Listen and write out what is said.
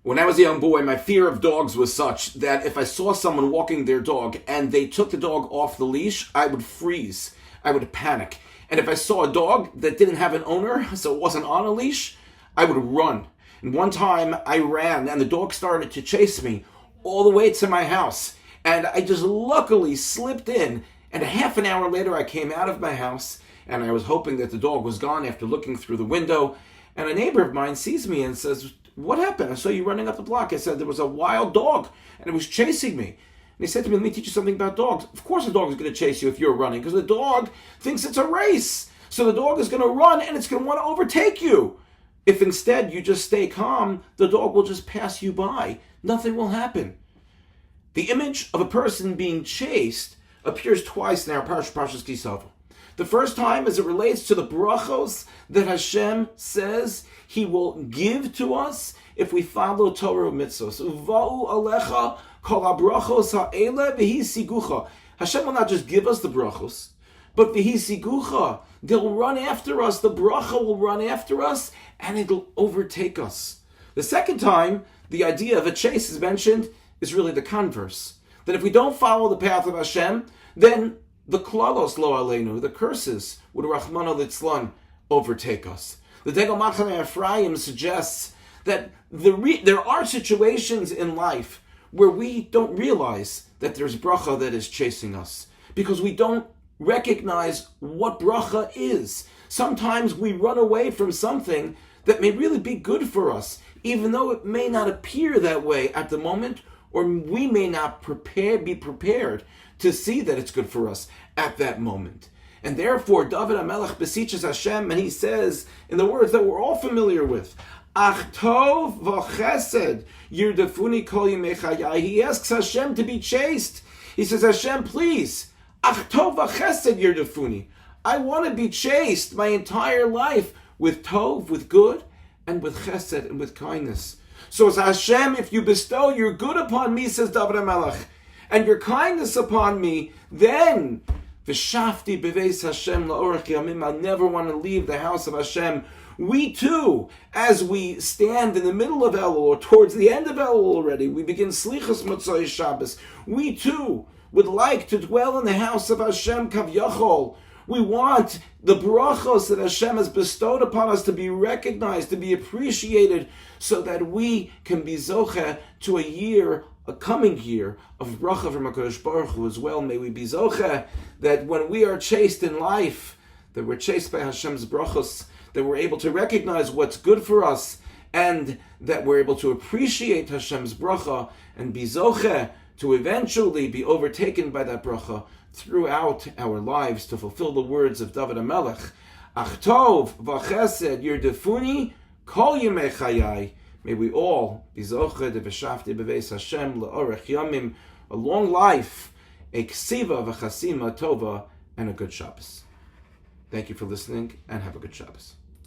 When I was a young boy, my fear of dogs was such that if I saw someone walking their dog and they took the dog off the leash, I would freeze. I would panic. And if I saw a dog that didn't have an owner, so it wasn't on a leash, I would run. And one time I ran and the dog started to chase me all the way to my house. And I just luckily slipped in. And a half an hour later, I came out of my house and I was hoping that the dog was gone after looking through the window. And a neighbor of mine sees me and says, "What happened? I saw you running up the block." I said, "There was a wild dog and it was chasing me." And he said to me, "Let me teach you something about dogs." Of course a dog is going to chase you if you're running, because the dog thinks it's a race. So the dog is going to run and it's going to want to overtake you. If instead you just stay calm, the dog will just pass you by. Nothing will happen. The image of a person being chased appears twice in our Parshas Ki Savo. The first time as it relates to the brachos that Hashem says He will give to us if we follow Torah mitzvos. Uva'u alecha kol habrachos ha'ele v'hi sigucha. Hashem will not just give us the brachos, but v'hi sigucha. They'll run after us. The bracha will run after us, and it'll overtake us. The second time the idea of a chase is mentioned is really the converse. That if we don't follow the path of Hashem, then the klalos lo aleinu, the curses, would Rahmana litzlan overtake us. The Degel Machane Ephraim suggests that there are situations in life where we don't realize that there's bracha that is chasing us, because we don't recognize what bracha is. Sometimes we run away from something that may really be good for us, even though it may not appear that way at the moment, or we may not be prepared to see that it's good for us at that moment. And therefore, David HaMelech beseeches Hashem, and he says, in the words that we're all familiar with, Ach tov v'chesed yirdefuni kol yimei chayai. He asks Hashem to be chaste. He says, Hashem, please, Ach tov v'chesed yirdefuni. I want to be chaste my entire life with tov, with good, and with chesed, and with kindness. So as Hashem, if you bestow your good upon me, says David HaMelech, and your kindness upon me, then v'shafti beveis Hashem la'orech yamim. I'll never want to leave the house of Hashem. We too, as we stand in the middle of Elul, or towards the end of Elul already, we begin Slichas Motzei Shabbos. We too would like to dwell in the house of Hashem Kavyachol. We want the brachos that Hashem has bestowed upon us to be recognized, to be appreciated, so that we can be zocheh to a coming year of bracha from HaKadosh Baruch Hu as well. May we be zocheh that when we are chased in life, that we're chased by Hashem's brachos, that we're able to recognize what's good for us, and that we're able to appreciate Hashem's bracha and be zocheh to eventually be overtaken by that bracha throughout our lives, to fulfill the words of David HaMelech. Ach tov v'chesed yirdefuni kol yimei chayai. May we all be zocheh de v'shafti beveis Hashem la'orech yamim, a long life, a ksiva v'chasima tova, and a good Shabbos. Thank you for listening, and have a good Shabbos.